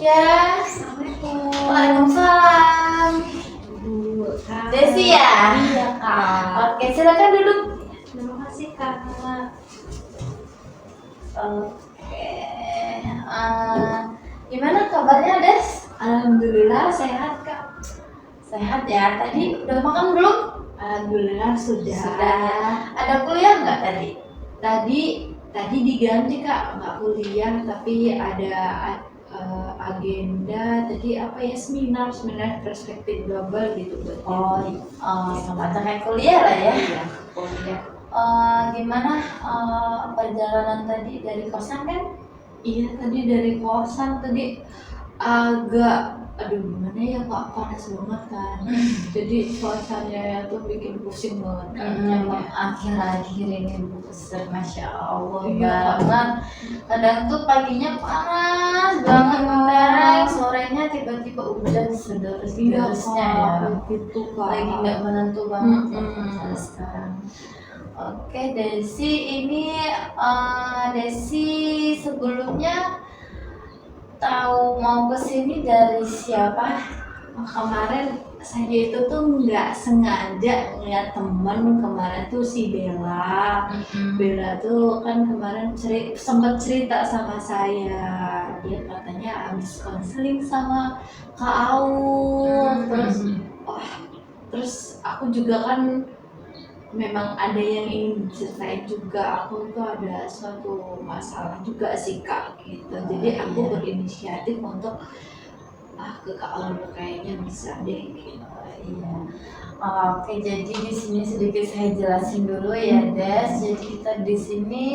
Ya. Assalamualaikum. Waalaikumsalam. Kak. Desi ya? Iya, Kak. Oke, silakan duduk. Terima kasih, Kak. Oke. Gimana kabarnya, Des? Alhamdulillah sehat, Kak. Sehat ya. Tadi udah makan belum? Alhamdulillah sudah. Sudah ya. Ada kuliah nggak tadi? Tadi diganti, Kak, nggak kuliah tapi ada agenda tadi apa ya, seminar perspektif global gitu buat Semacam kayak kuliah lah ya. Iya, kuliah. Gimana perjalanan tadi dari kosan kan? Iya, tadi dari kosan tadi agak gimana ya, Kak, panas banget kan. Jadi suasananya tuh bikin pusing banget kan. Emang akhir-akhir ini buset, Masya Allah Iya. banget. Kadang tuh paginya panas banget mentereng, sorenya tiba-tiba hujan sederus-derusnya ya. Gitu, Kak. Lagi nggak menentu banget Mm-mm. sekarang. Oke, Desi, ini Desi sebelumnya tahu mau kesini dari siapa? Kemarin saya itu tuh nggak sengaja ngeliat temen kemarin tuh si Bella. Bella tuh kan kemarin sempat cerita sama saya, dia katanya habis konseling sama Kak Aul. Terus aku juga kan memang ada yang ingin diceritain juga, aku tuh ada suatu masalah juga sih, Kak, gitu. Jadi aku berinisiatif untuk ke Kak Aul, kayaknya bisa deh gitu. Iya. Oke, jadi di sini sedikit saya jelasin dulu ya, Des. Jadi kita di sini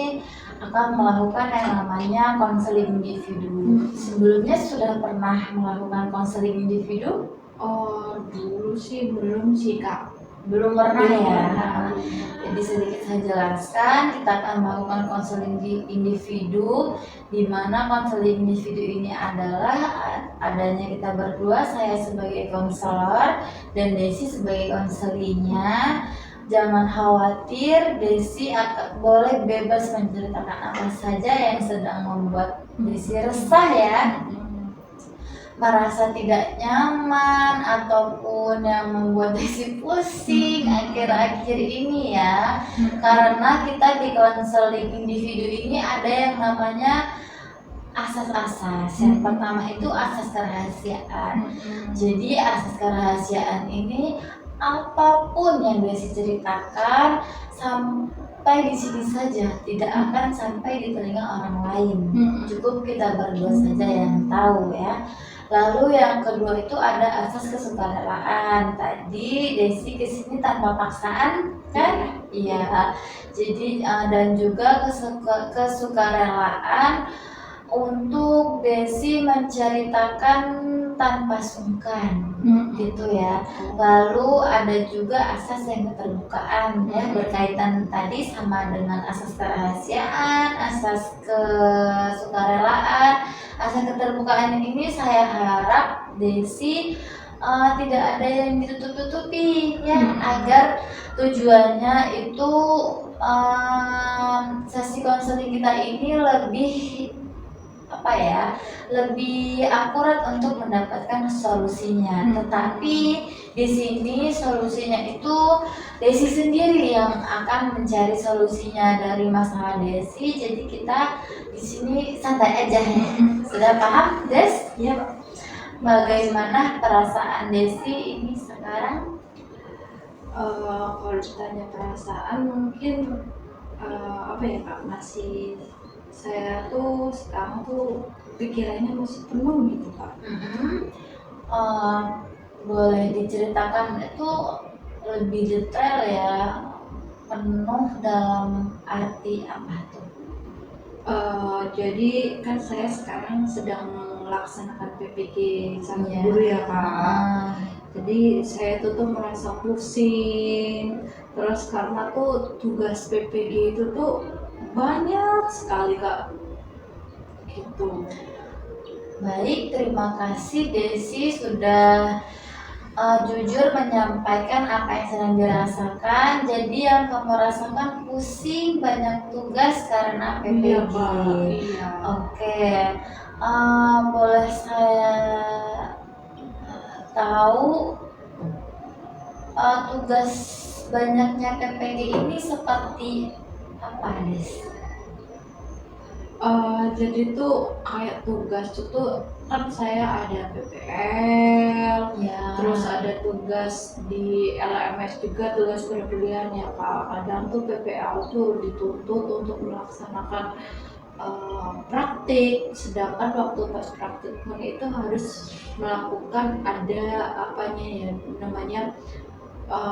akan melakukan yang namanya konseling individu. Sebelumnya sudah pernah melakukan konseling individu? Oh, dulu sih belum sih, Kak. Belum pernah Belum ya. pernah. Jadi sedikit saya jelaskan, kita akan melakukan konseling individu, di mana konseling individu ini adalah adanya kita berdua, saya sebagai konselor dan Desi sebagai konselinya. Jangan khawatir, Desi boleh bebas menceritakan apa saja yang sedang membuat Desi resah ya, merasa tidak nyaman ataupun yang membuat Desi pusing akhir-akhir ini ya. Karena kita di konseling individu ini ada yang namanya asas-asas. Yang pertama itu asas kerahasiaan. Jadi asas kerahasiaan ini apapun yang Desi ceritakan sampai di sini saja, tidak akan sampai di telinga orang lain. Cukup kita berdua saja yang tahu ya. Lalu yang kedua itu ada asas kesukarelaan. Tadi Desi kesini tanpa paksaan kan? Iya. Jadi dan juga kesukarelaan untuk Desi menceritakan tanpa sungkan, gitu ya. Lalu ada juga asas yang keterbukaan ya, berkaitan tadi sama dengan asas kerahasiaan, asas kesukarelaan. Asas keterbukaan ini saya harap Desi tidak ada yang ditutup-tutupi ya, agar tujuannya itu sesi konseling kita ini lebih akurat untuk mendapatkan solusinya. Tetapi di sini solusinya itu Desi sendiri yang akan mencari solusinya dari masalah Desi. Jadi kita di sini santai aja ya. Sudah paham, Des? Iya. Bagaimana perasaan Desi ini sekarang? Kalau ditanya perasaan mungkin Kak, masih saya tuh sekarang tuh pikirannya masih penuh gitu, Kak. Boleh diceritakan itu lebih detail ya, penuh dalam arti apa tuh? Jadi kan saya sekarang sedang melaksanakan PPG sama Iya. guru ya, Kak. Jadi saya tuh merasa pusing, terus karena tuh tugas PPG itu tuh banyak sekali, Kak, gitu. Baik, terima kasih Desi sudah jujur menyampaikan apa yang sedang dirasakan. Jadi yang kamu rasakan pusing, banyak tugas karena PPG. Iya, Pak. Iya. Oke, Boleh saya tahu tugas banyaknya PPG ini seperti apa, Des? Jadi tuh kayak tugas itu kan saya ada PPL, Ya. terus ada tugas di LMS juga, tugas perkuliahan ya Kak. Kadang tuh PPL tuh dituntut untuk melaksanakan praktik, sedangkan waktu pas praktik pun itu harus melakukan ada apanya ya namanya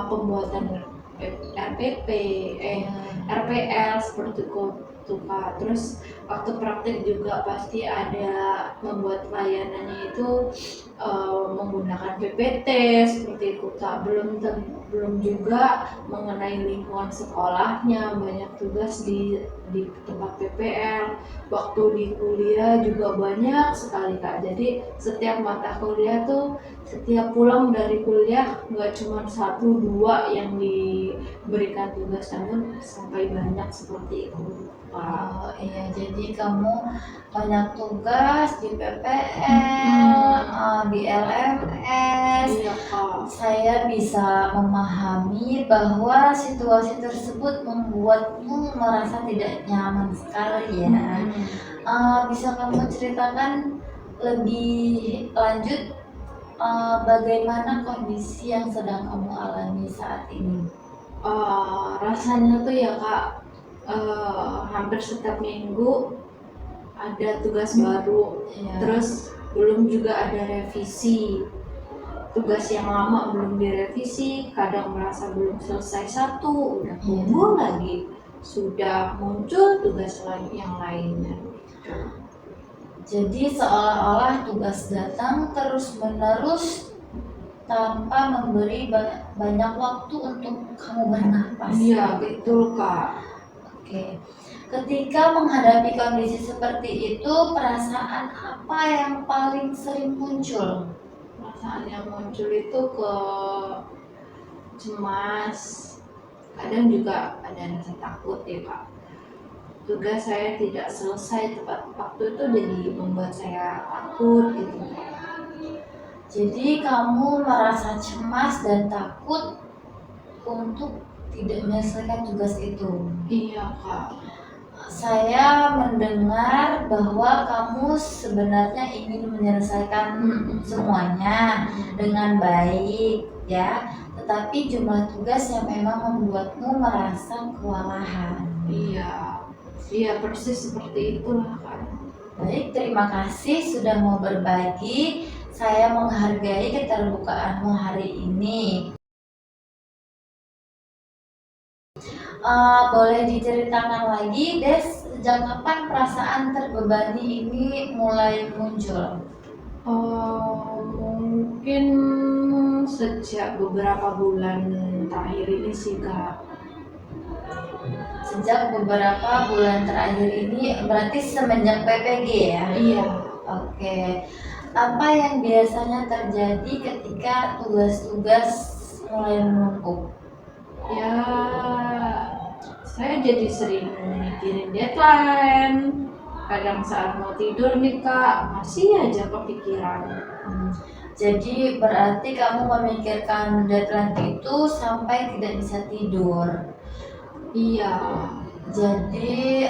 pembuatan RPP, RPL seperti itu Kak. Terus waktu praktik juga pasti ada membuat layanannya itu menggunakan PPT seperti itu Kak. Belum juga mengenai lingkungan sekolahnya, banyak tugas di tempat PPL. Waktu di kuliah juga banyak sekali Kak. Jadi setiap mata kuliah tuh setiap pulang dari kuliah nggak cuma 1-2 yang diberikan tugas, namun sampai banyak seperti itu Pak. Iya, jadi kamu banyak tugas di PPL, di LMS. Iya Kak. Saya bisa memahami bahwa situasi tersebut membuatmu merasa tidak nyaman sekali ya. Bisa kamu ceritakan lebih lanjut bagaimana kondisi yang sedang kamu alami saat ini? Rasanya tuh ya Kak, hampir setiap minggu ada tugas baru, Ya. terus belum juga ada revisi. Tugas yang lama belum direvisi, kadang merasa belum selesai satu, udah tunggu lagi sudah muncul tugas yang lainnya. Jadi seolah-olah tugas datang terus-menerus tanpa memberi banyak waktu untuk kamu bernapas. Iya, betul Kak. Oke. Ketika menghadapi kondisi seperti itu, perasaan apa yang paling sering muncul? Perasaan yang muncul itu ke cemas, kadang juga ada rasa takut ya Kak. Tugas saya tidak selesai tepat waktu itu jadi membuat saya takut gitu. Jadi kamu merasa cemas dan takut untuk tidak menyelesaikan tugas itu. Iya Kak. Saya mendengar bahwa kamu sebenarnya ingin menyelesaikan semuanya dengan baik ya, tetapi jumlah tugas yang memang membuatmu merasa kewalahan. Iya persis seperti itulah Kak. Baik, terima kasih sudah mau berbagi. Saya menghargai keterbukaanmu hari ini. Boleh diceritakan lagi, Des, sejak kapan perasaan terbebani ini mulai muncul? Mungkin sejak beberapa bulan terakhir ini sih Kak. Sejak beberapa bulan terakhir ini, berarti semenjak PPG ya? Iya. Oke. Apa yang biasanya terjadi ketika tugas-tugas mulai menumpuk? Ya, saya jadi sering mikirin deadline. Kadang saat mau tidur nih Kak, masih aja kepikiran. Jadi berarti kamu memikirkan deadline itu sampai tidak bisa tidur. Iya. Jadi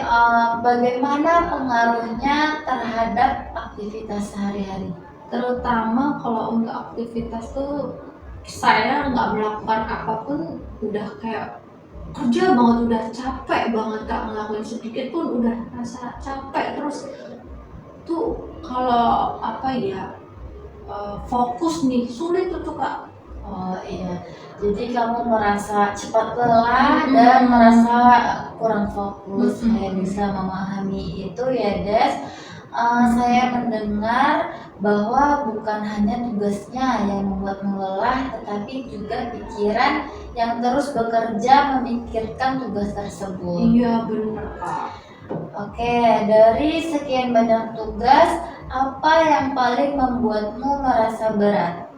bagaimana pengaruhnya terhadap aktivitas sehari-hari? Terutama kalau untuk aktivitas tuh saya nggak melakukan apapun udah kayak kerja banget, udah capek banget Kak, ngelakuin sedikit pun udah rasa capek. Terus tuh kalau apa ya fokus nih sulit tuh Kak. Oh iya, jadi kamu merasa cepat lelah dan merasa kurang fokus. Saya bisa memahami itu ya Des. Saya mendengar bahwa bukan hanya tugasnya yang membuatmu lelah, tetapi juga pikiran yang terus bekerja memikirkan tugas tersebut. Iya benar Kak. Oke, dari sekian banyak tugas, apa yang paling membuatmu merasa berat?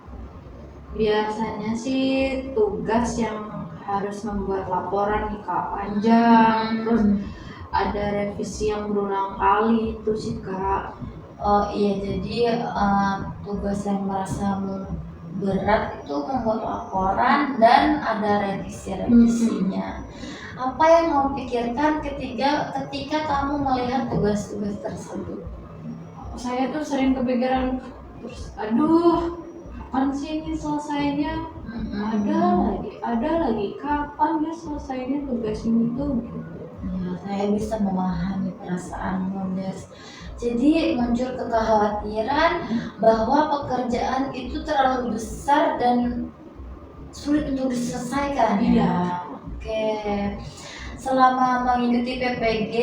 Biasanya sih tugas yang harus membuat laporan nih Kak, panjang, terus ada revisi yang berulang kali itu sih Kak. Oh iya, jadi tugas yang merasamu berat itu membuat laporan dan ada revisi-revisinya. Apa yang kamu pikirkan ketika kamu melihat tugas-tugas tersebut? Saya tuh sering kepikiran terus, aduh, kapan sih ini selesainya? Ada lagi, kapan ya selesainya tugas ini tuh? Ya, saya bisa memahami perasaanmu, Des. Jadi muncul kekhawatiran bahwa pekerjaan itu terlalu besar dan sulit untuk diselesaikan. Iya. Oke. Selama mengikuti PPG,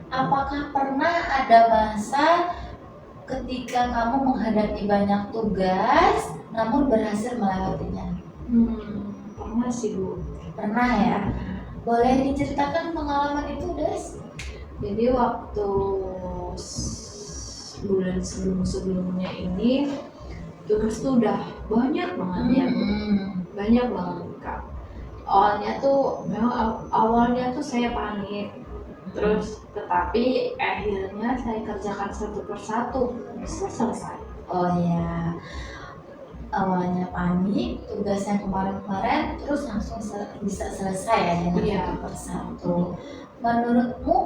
apakah pernah ada masa ketika kamu menghadapi banyak tugas namun berhasil melewatinya? Pernah sih Bu. Pernah ya? Boleh diceritakan pengalaman itu, Des? Jadi waktu bulan sebelumnya ini tugas tuh udah banyak banget ya Bu. Banyak banget Kak. Awalnya tuh saya panik, terus tetapi akhirnya saya kerjakan satu persatu bisa selesai. Oh ya, awalnya panik, tugas yang kemarin-kemarin terus langsung bisa selesai ya dengan Iya. satu persatu. Menurutmu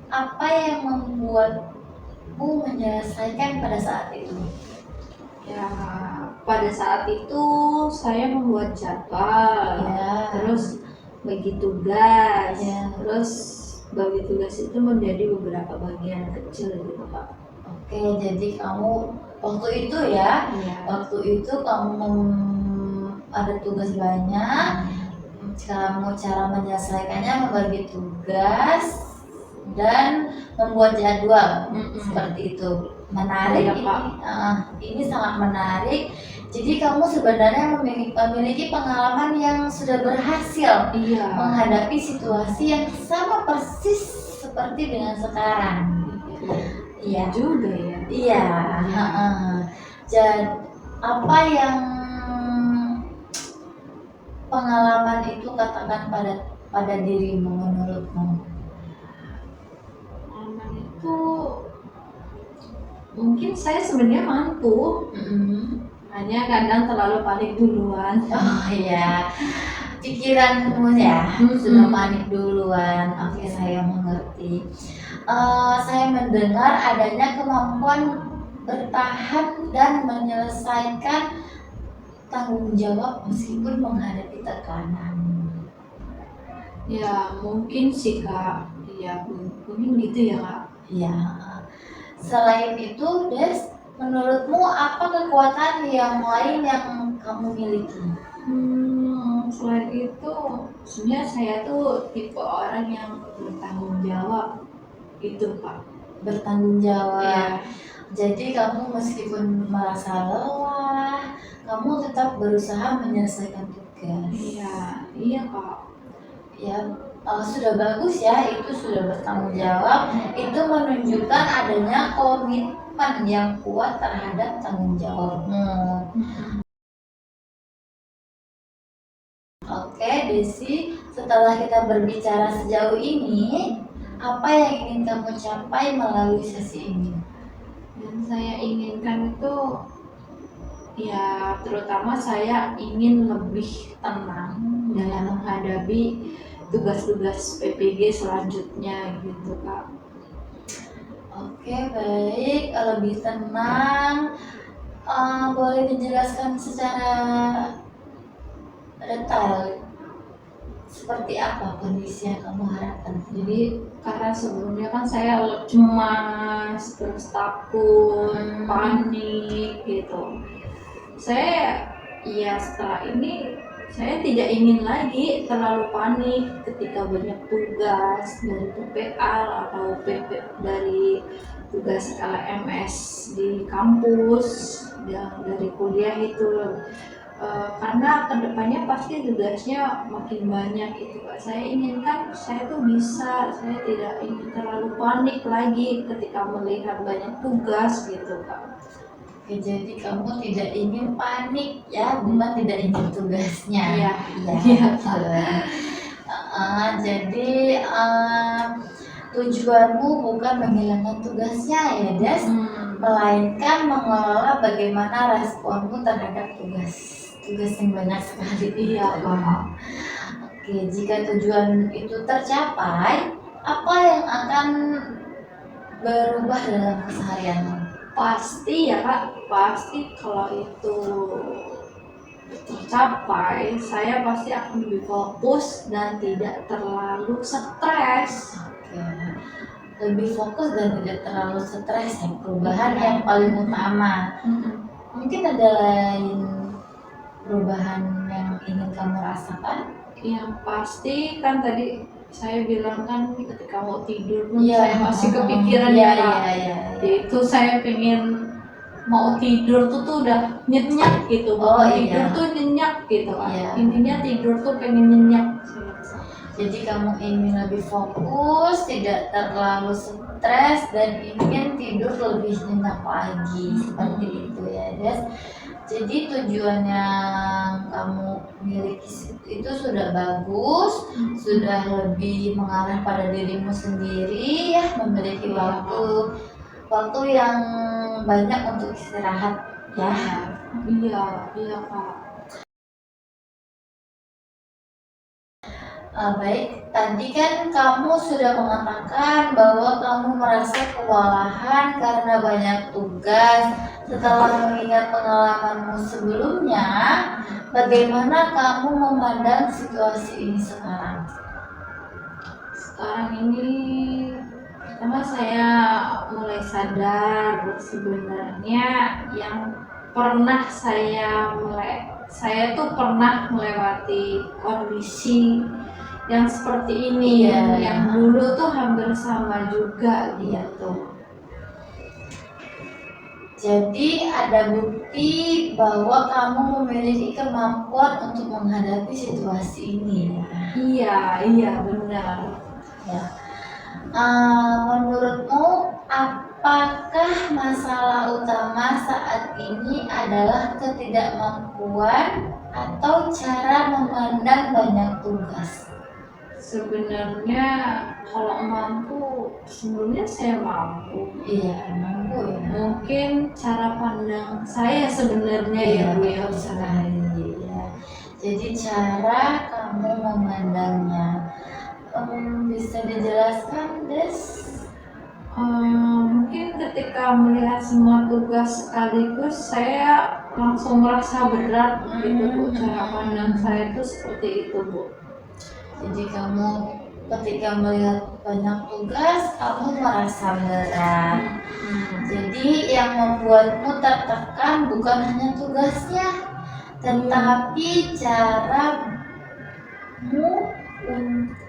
apa yang membuatmu menyelesaikan pada saat itu? Ya, pada saat itu saya membuat jadwal, Ya. terus bagi tugas, Ya. terus bagi tugas itu menjadi beberapa bagian kecil gitu Pak. Oke, jadi kamu waktu itu ya, Iya. waktu itu kamu ada tugas banyak, kamu cara menyelesaikannya membagi tugas dan membuat jadwal seperti itu. Menarik Iya, ini, Pak. ini sangat menarik. Jadi kamu sebenarnya memiliki pengalaman yang sudah berhasil Iya. menghadapi situasi yang sama persis seperti dengan sekarang. Iya juga ya. Iya. Jadi apa yang pengalaman itu katakan pada dirimu menurutmu? Pengalaman itu mungkin saya sebenarnya mampu, hanya kadang terlalu panik duluan. Oh iya, pikiranmu ya sudah panik duluan. Oke, saya mengerti. Saya mendengar adanya kemampuan bertahan dan menyelesaikan tanggung jawab meskipun menghadapi tekanan. Ya mungkin sih Kak, ya mungkin gitu ya Kak. Ya. Selain itu, Des, menurutmu apa kekuatan yang lain yang kamu miliki? Selain itu, sebenarnya saya tuh tipe orang yang bertanggung jawab, gitu Pak. Bertanggung jawab. Ya. Jadi kamu meskipun merasa lelah, kamu tetap berusaha menyelesaikan tugas. Iya Kak. Ya, sudah bagus ya, itu sudah bertanggung jawab. Itu menunjukkan adanya komitmen yang kuat terhadap tanggung jawabmu. Oke, Desi, setelah kita berbicara sejauh ini, apa yang ingin kamu capai melalui sesi ini? Yang saya inginkan itu, ya terutama saya ingin lebih tenang dalam menghadapi tugas-tugas PPG selanjutnya gitu Kak. Oke, baik, lebih tenang. Boleh dijelaskan secara detail seperti apa kondisi yang kamu harapkan? Jadi karena sebelumnya kan saya cemas, terus takut, panik gitu. Setelah ini saya tidak ingin lagi terlalu panik ketika banyak tugas dari PPL atau dari tugas LMS di kampus yang dari kuliah itu. Karena kedepannya pasti tugasnya makin banyak itu Pak. Saya inginkan saya tuh bisa, saya tidak ingin terlalu panik lagi ketika melihat banyak tugas gitu Kak. Oke, jadi kamu tidak ingin panik ya, bukan tidak ingin tugasnya. Iya. Jadi tujuanmu bukan menghilangkan tugasnya ya, Des, melainkan mengelola bagaimana responmu terhadap tugas yang banyak sekali. Iya, Kak. Oke, jika tujuan itu tercapai, apa yang akan berubah dalam keseharianmu? Pasti ya Kak, pasti kalau itu tercapai, saya pasti akan lebih fokus dan tidak terlalu stres. Oke, lebih fokus dan tidak terlalu stres ya, perubahan yang paling utama. Mungkin ada lain perubahan yang ingin kamu rasakan? Yang pasti kan tadi saya bilang kan ketika mau tidur pun Iya. saya masih kepikiran Iya, ya Kak. iya. Itu saya pengen mau tidur tuh udah nyenyak gitu. Oh, Mau iya. tidur tuh nyenyak gitu Kak. Iya. Intinya tidur tuh pengen nyenyak. Jadi kamu ingin lebih fokus, tidak terlalu stres, dan ingin tidur lebih nyenyak lagi, seperti itu ya Des. Jadi tujuan yang kamu miliki itu sudah bagus, sudah lebih mengarah pada dirimu sendiri ya, memiliki waktu yang banyak untuk istirahat ya. Iya Kak. Baik, tadi kan kamu sudah mengatakan bahwa kamu merasa kewalahan karena banyak tugas. Setelah mengingat pengalamanmu sebelumnya, bagaimana kamu memandang situasi ini sekarang? Sekarang ini pertama saya mulai sadar sebenarnya yang pernah saya tuh pernah melewati kondisi yang seperti ini Iya. yang dulu tuh hampir sama juga gitu. Jadi ada bukti bahwa kamu memiliki kemampuan untuk menghadapi situasi ini ya. Iya benar. Ya. Menurutmu apakah masalah utama saat ini adalah ketidakmampuan atau cara memandang banyak tugas? Sebenarnya kalau mampu, sebenarnya saya mampu. Iya, mampu ya. Mungkin cara pandang saya sebenarnya ya Bu ya. sekali ya. Jadi cara kamu memandangnya, bisa dijelaskan Des? Mungkin ketika melihat semua tugas sekaligus saya langsung merasa berat gitu Bu. Cara pandang saya itu seperti itu Bu. Jadi kamu ketika melihat banyak tugas, kamu merasa berat. Jadi yang membuatmu tertekan bukan hanya tugasnya, tetapi caramu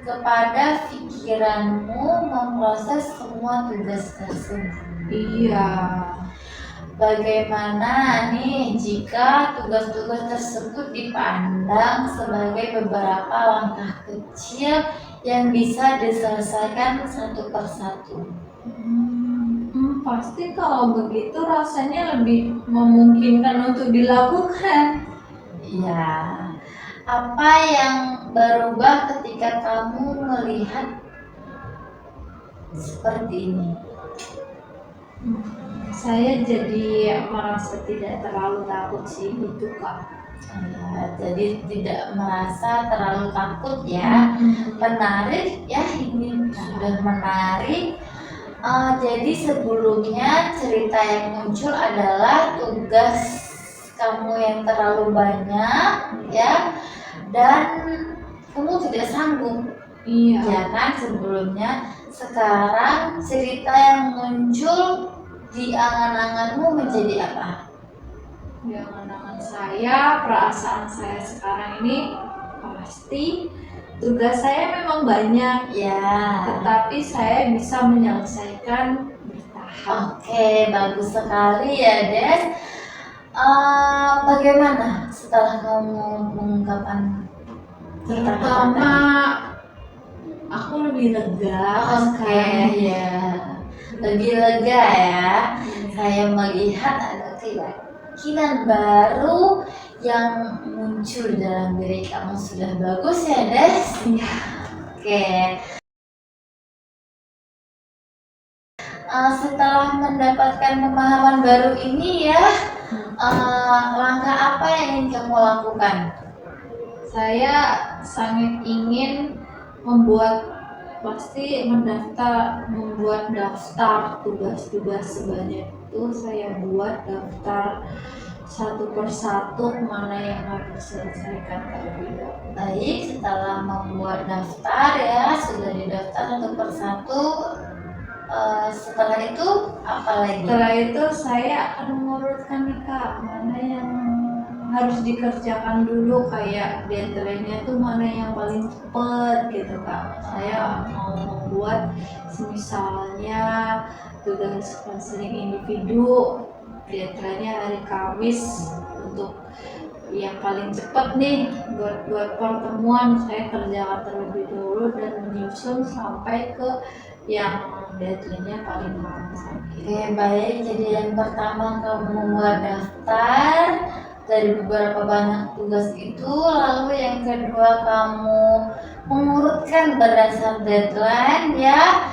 kepada pikiranmu memproses semua tugas tersebut. Iya. Bagaimana nih jika tugas-tugas tersebut dipandang sebagai beberapa langkah kecil yang bisa diselesaikan satu persatu? Pasti kalau begitu rasanya lebih memungkinkan untuk dilakukan. Iya. Apa yang berubah ketika kamu melihat seperti ini? Saya jadi merasa tidak terlalu takut sih gitu Kak. Jadi tidak merasa terlalu takut ya. Menarik ya, ini sudah menarik. Jadi sebelumnya cerita yang muncul adalah tugas kamu yang terlalu banyak ya, dan kamu tidak sanggup. Iya. Ya kan sebelumnya. Sekarang cerita yang muncul di angan-anganmu menjadi apa? Di angan-angan saya, perasaan saya sekarang ini pasti tugas saya memang banyak Ya. tetapi saya bisa menyelesaikan bertahap. Oke, bagus sekali ya Des. Bagaimana setelah kamu mengungkapkan Pertama aku lebih lega. Oke, ya. Lebih lega ya. Saya melihat ada keyakinan baru yang muncul dalam diri kamu. Sudah bagus ya Des. Iya. Oke. setelah mendapatkan pemahaman baru ini ya, langkah apa yang ingin kamu lakukan? Saya sangat ingin membuat daftar tugas-tugas sebanyak itu. Saya buat daftar satu persatu mana yang harus diselesaikan terlebih dahulu. Baik, setelah membuat daftar ya, sudah didaftar satu persatu. Setelah itu apa lagi? Setelah itu saya akan mengurutkan nih Kak, mana yang harus dikerjakan dulu, kayak deadline-nya tuh mana yang paling cepet gitu Kak. Saya mau membuat misalnya tugas konseling individu, deadline-nya hari Kamis. Untuk yang paling cepat nih buat pertemuan, saya kerjakan terlebih dahulu dan menyusun sampai ke yang deadline-nya paling lama. Oke, baik. Jadi yang pertama kamu membuat daftar dari beberapa banyak tugas itu, lalu yang kedua kamu mengurutkan berdasar deadline ya.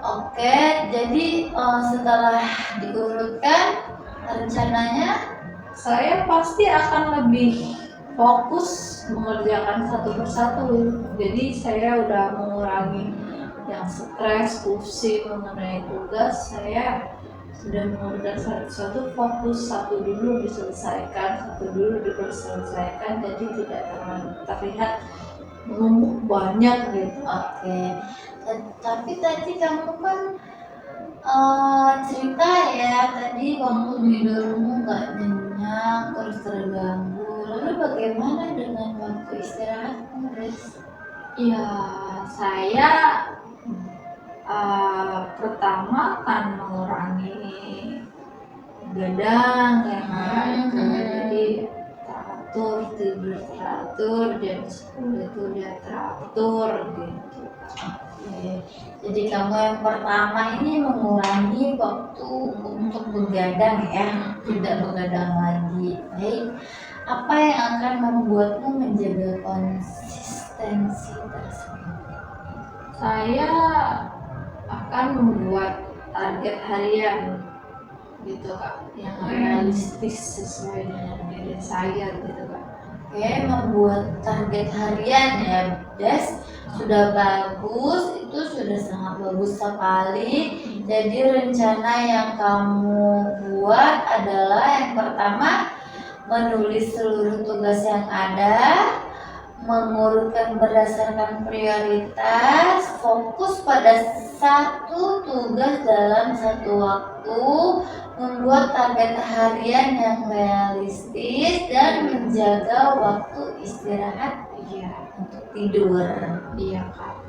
Oke, jadi setelah diurutkan, rencananya Saya pasti akan lebih fokus mengerjakan satu persatu. Jadi saya udah mengurangi yang stres, pusing mengenai tugas. Saya sudah mengerjakan satu-satu, fokus satu dulu diselesaikan, satu dulu diselesaikan. Jadi tidak terlihat menumpuk banyak gitu. oke. Tapi tadi kamu kan cerita ya, tadi waktu tidurmu nggak nyenyak, terus terganggu. Lalu bagaimana dengan waktu istirahatmu, Des? Ya, saya pertama akan mengurangi begadang jadi teratur jam 10 itu udah teratur gitu. Oke. Jadi kamu yang pertama ini mengurangi waktu untuk begadang ya, tidak begadang lagi. Baik. Apa yang akan membuatmu menjaga konsistensi tersebut? Saya akan membuat target harian gitu Kak, yang realistis sesuai dengan diri saya gitu Kak. Oke, membuat target harian ya, Des. Sudah bagus, itu sudah sangat bagus sekali. Jadi rencana yang kamu buat adalah yang pertama menulis seluruh tugas yang ada, mengurutkan berdasarkan prioritas, fokus pada satu tugas dalam satu waktu, membuat target harian yang realistis, dan menjaga waktu istirahat untuk tidur. Iya Kak.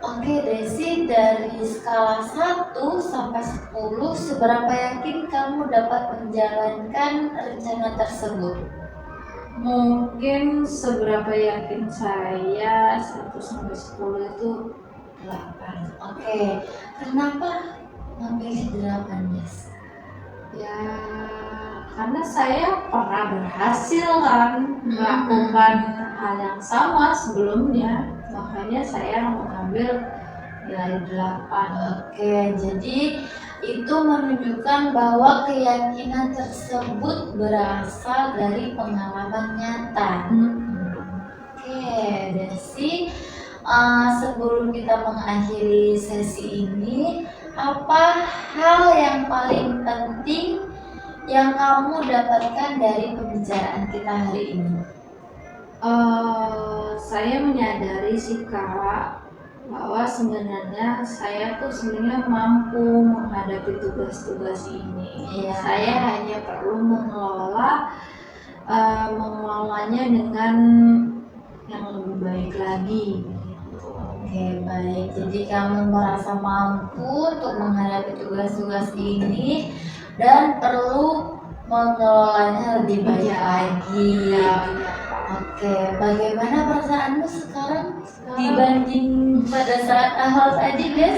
Oke Desi, dari skala 1 sampai 10, seberapa yakin kamu dapat menjalankan rencana tersebut? Mungkin seberapa yakin saya 1 sampai 10 itu 8. Oke, kenapa memilih 8, Des? Ya, karena saya pernah berhasil kan melakukan hal yang sama sebelumnya, makanya saya mengambil nilai 8. Oke, jadi itu menunjukkan bahwa keyakinan tersebut berasal dari pengalaman nyata. Oke, Desi, sebelum kita mengakhiri sesi ini, apa hal yang paling penting yang kamu dapatkan dari pembicaraan kita hari ini? Saya menyadari sih Kak, bahwa sebenarnya saya tuh sebenarnya mampu menghadapi tugas-tugas ini. Iya. Saya hanya perlu mengelolanya dengan yang lebih baik lagi. Oke, baik. Jadi kamu merasa mampu untuk menghadapi tugas-tugas ini dan perlu mengelolanya lebih baik lagi. Oke, bagaimana perasaanmu sekarang dibanding pada saat awal tadi, Des?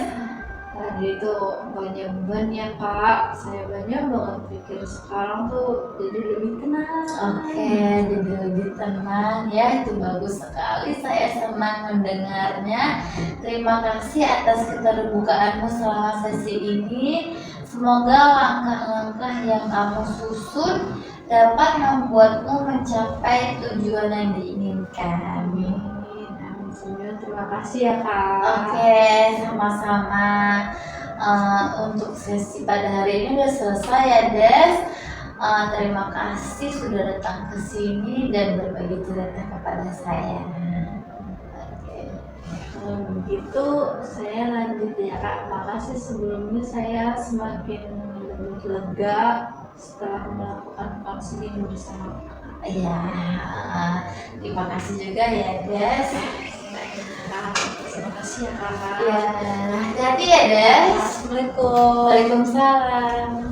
Tadi itu banyak beban ya Kak, saya banyak banget pikir. Sekarang tuh jadi lebih tenang. Oke, jadi lebih tenang ya, itu bagus sekali. Saya senang mendengarnya. Terima kasih atas keterbukaanmu selama sesi ini. Semoga langkah-langkah yang kamu susun dapat membuatmu mencapai tujuan yang diinginkan. Amin. Amin. Semoga. Terima kasih ya Kak. Oke, sama-sama. Untuk sesi pada hari ini udah selesai ya Des. Terima kasih sudah datang ke sini dan berbagi cerita kepada saya. Oke. Kalau begitu saya lanjut ya Kak. Makasih sebelumnya saya semakin lebih lega setelah melakukan konseling bersama Kak. Ya, terima kasih juga ya Des. Terima kasih ya Kak. Ya, hati-hati ya Des. Assalamualaikum. Waalaikumsalam.